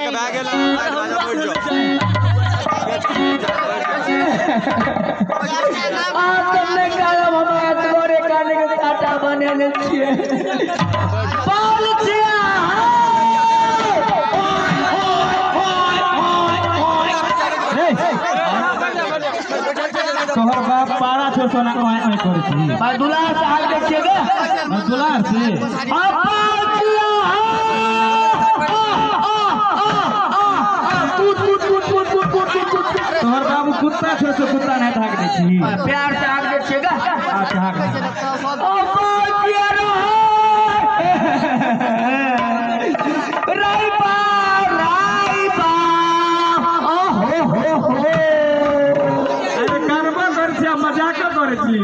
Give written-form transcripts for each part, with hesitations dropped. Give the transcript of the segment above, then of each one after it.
के बैग है तुमने कहा हमारे तोरे काने के काटा बने ले छिए बोल छिया तोहर बाप पारा छो सोना ओए ओए करे छी दुलार से हाल देखिएगा दुलार से तोहर बाबू कुत्ता छो सो कुत्ता नहीं भाग दे छी प्यार से हाल देखिएगा अच्छा हाक राइबा राइबा अरे करबा कर छी मजाक कर छी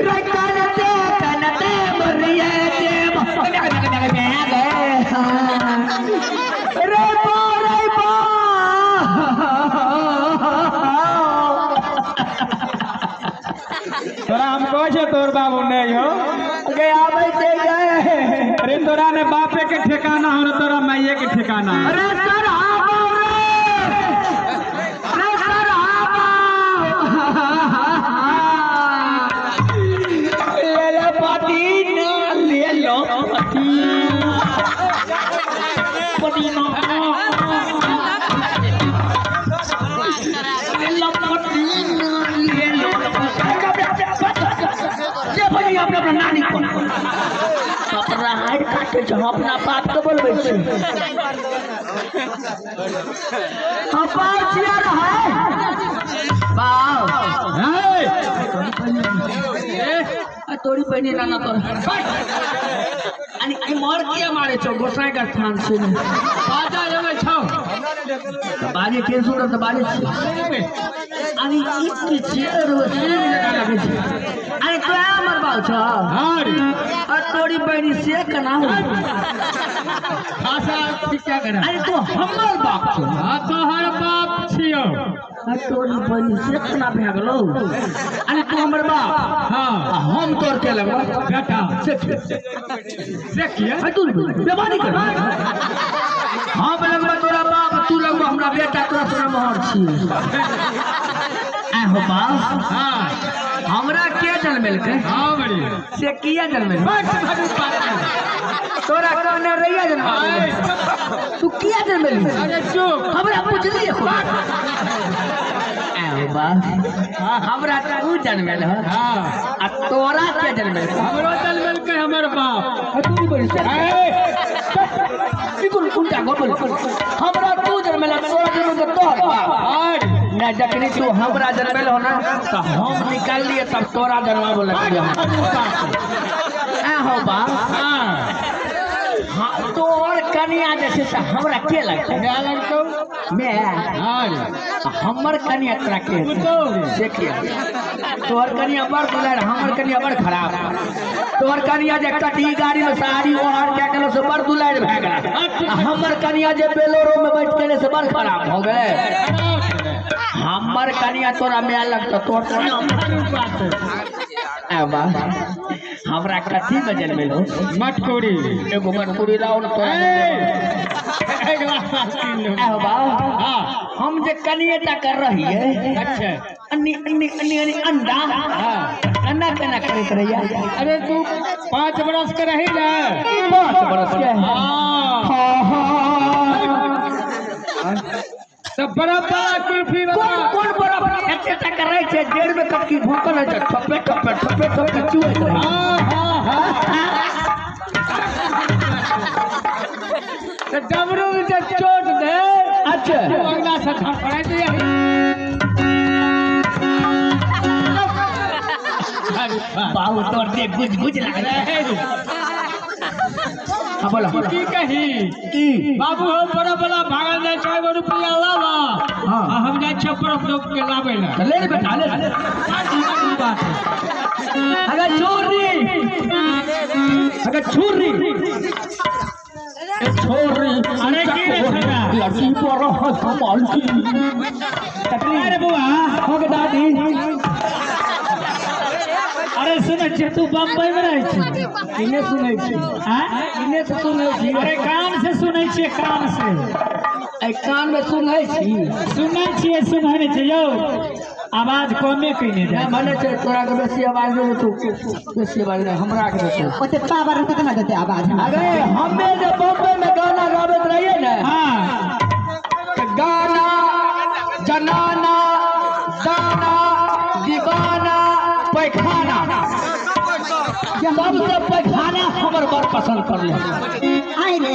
रे कनते कनते मरिए रे राइबा तोरा हम कहे छे तोर बाबू नहीं हो गए आवे से गए अरे तोरा ने बापे के ठिकाना हो तोरा माइये के ठिकाना अरे सर आओ रे सर आओ ले ले पाटी ना ले लो पाटी पाटी ना ले लो पाटी ना ले लो ये बनी अपना नानी को अपना हाथ काटे जो अपना बाप को बोलबे छी अपार छिया रहा बाव तोरी पहनी ना ना तोर अनि आई मोर किया मारे छो गोसाई का स्थान से बाजा जमे छो बाजे के सुन त बाजे अनि इतनी चेर हो चेर लगा लगे छी अनि क्या मर बाल छ हां और तोरी बहनी से कना हो खासा क्या करे अरे तू हमर बाप छ हां तोहर बाप छियो और तोरी बहनी से कना भागलो अरे तू हमर बाप हां हम तोर के लगवा बेटा देखिए तू बेमानी कर हां लगवा तोरा बाप तू लगवा हमरा बेटा तोरा तोरा मोहर छी आ हो बाप हां हमरा के जन्मेल के हां बड़ी से किया जन्मेल तोरा कने रैया जन्मेल तू किया जन्मेल अरे चुप हमरा पूछ लिए आओ बा हमरा तू जन्मेल ह हां आ तोरा के जन्मेल हमरो जन्मेल के हमर बाप तू बड़ी बिल्कुल उल्टा बोल हमरा तू जन्मेल तोरा जन्मेल तोर बाप ना जखनी तू हमरा जन्मेल हो ना तो हम निकाल लिए तब तोरा जन्मा बोल लगे हो बा हां तोर कन्या जैसे से हमरा के लगता क्या लगतो मैं हां हमर कन्या तोरा के देखिए तोर कन्या बड़ दुलार हमर कन्या बड़ खराब तोर कन्या जे कटी गाड़ी में साड़ी ओढ़ के गेलो से बड़ दुलार भ गेला हमर कन्या जे बेलोरो में बैठ गेले से बड़ खराब हो गए हमर कन्या तोरा में लगता तोर कन्या बा हमरा कथी में जन्मेल हो मटकोरी एगो मटकुरी लाओ न तोरा बा हम जे कनिएटा कर रही है अच्छा अन्नी अन्नी अन्नी अन्नी अंडा अंडा केना करत रहिया अरे तू 5 बरस के रही ना 5 बरस के सब बड़ा कुल्फी वाला कौन बड़ा एटा कर रही छे डेढ़ में कब की भूकल है ठप्पे ठप्पे ठप्पे ठप्पे चुए तो डमरू में जब चोट दे अच्छा अगला से थपड़ा दे बाहु तोड़ दे गुज गुज लग रहा है हां बोला की कही की बाबू हो बड़ा बड़ा भागल जाय 100 रुपया लावा हां हम जाय छ बर्फ लोग के लावे ना ले बेटा ले बात अगर छोरी छोरी अरे की रे छगा लड़की पर संभाल की अरे बुआ हो गए दादी अरे सुने छ तू बम्बई में रहै छी इने सुनै छी हां इने से सुनै छी अरे कान से सुनै छी कान से कान में सुनै छी सुनै छियै सुनै छै यौ आवाज कमे कइने जा मने छै तोरा के बेसी आवाज दे तू बेसी आवाज दे हमरा के दे ओते पावर रहते ना देते आवाज अरे हमें जो बॉम्बे में गाना गावत रहिए ना हां गाना जनाना दाना दीवाना पैखाना सबसे पैखाना हमर बड़ पसंद पड़ले आई रे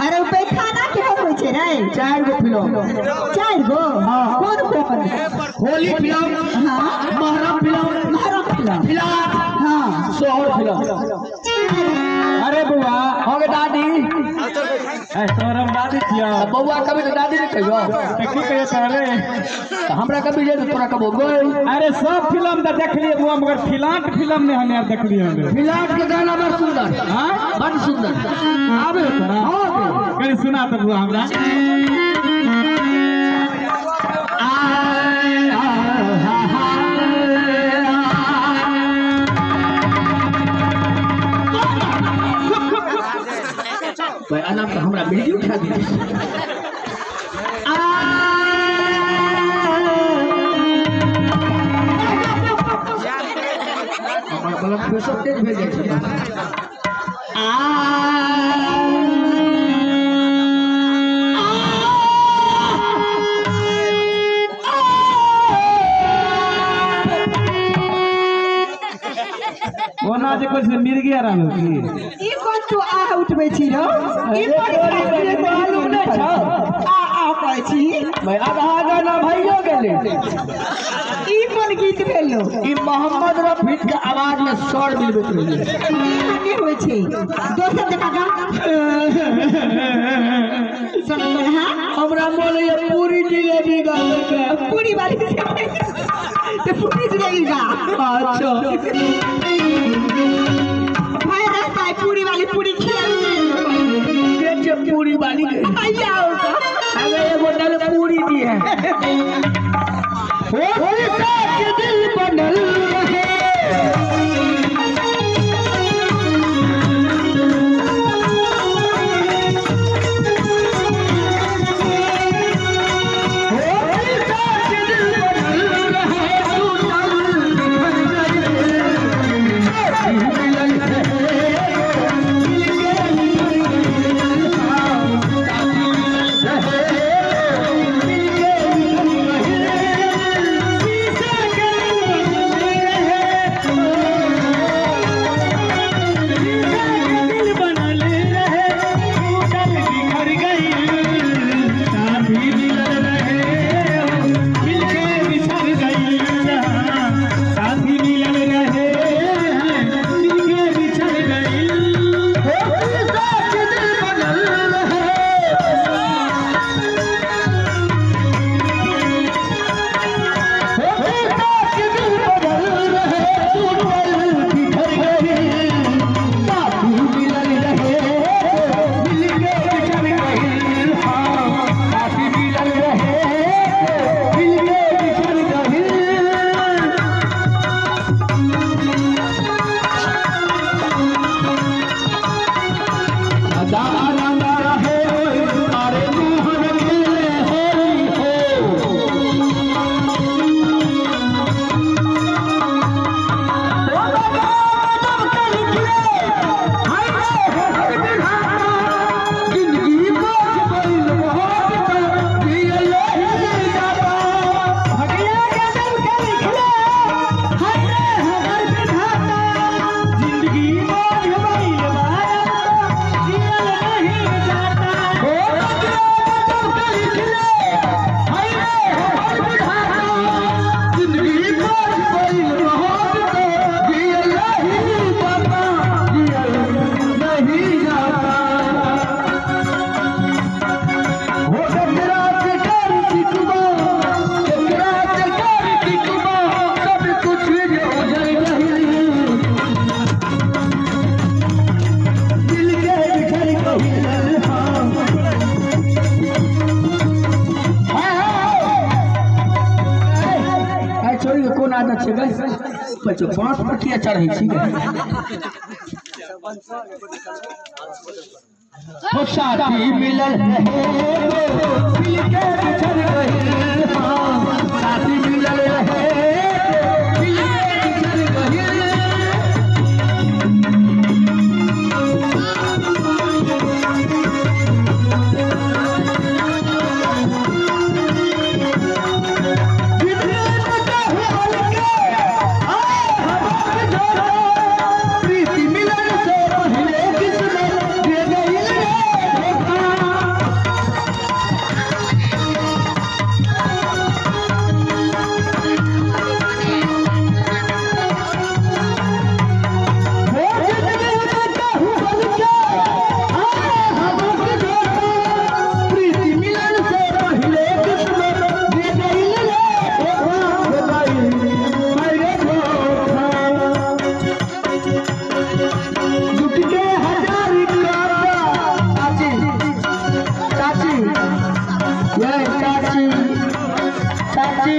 अरे पैखाना के होय छै रे 4 गो फिल्म 4 गो कौन कौन होली फिल्म हां महरम फिल्म फिलहाल हां सोहर फिल्म अरे बुआ हो गए दादी ए तोरम दादी छियो बउआ कभी तो दादी नहीं कहियो त की कहियो करे हमरा कभी जे तोरा कबो गई अरे सब फिल्म त देख लिए बुआ मगर फिलाट फिल्म में हने देख लिए हमें फिलहाल के गाना बड़ सुंदर हां बड़ सुंदर आबे तोरा हां कहीं सुना त बुआ हमरा भाई आराम से हमरा बेटी उठा दी हमरा बलम फेसो तेज भेज जाय छै ओना जे कुछ मिर्गिया रहलो की ई कोन तू आ उठबै छी रो ई पर मालूम नै छ आ कहै छी भाई आधा गाना भइयो गेले ई कोन गीत भेलो ई मोहम्मद रफी के आवाज में स्वर मिलबैत रहिए के होय छै दोसर जगह गा सुन हां हमरा बोले ये पूरी जिलेबी गावे के पूरी वाली तो पूरी जिलेबी गा अच्छा भाई रास्ता है पूरी वाली पूरी खिया ये पूरी वाली भैया अगर ये बोतल पूरी दी है उड़ीसा के दिल बनल रहे आदत छै गई बच्चों 5 पटिया चढ़ै छी हो साथी मिलल रहे मिल के बिछड़ गइल हाँ साथी मिलल रहे मिल के बिछड़ गइल चाची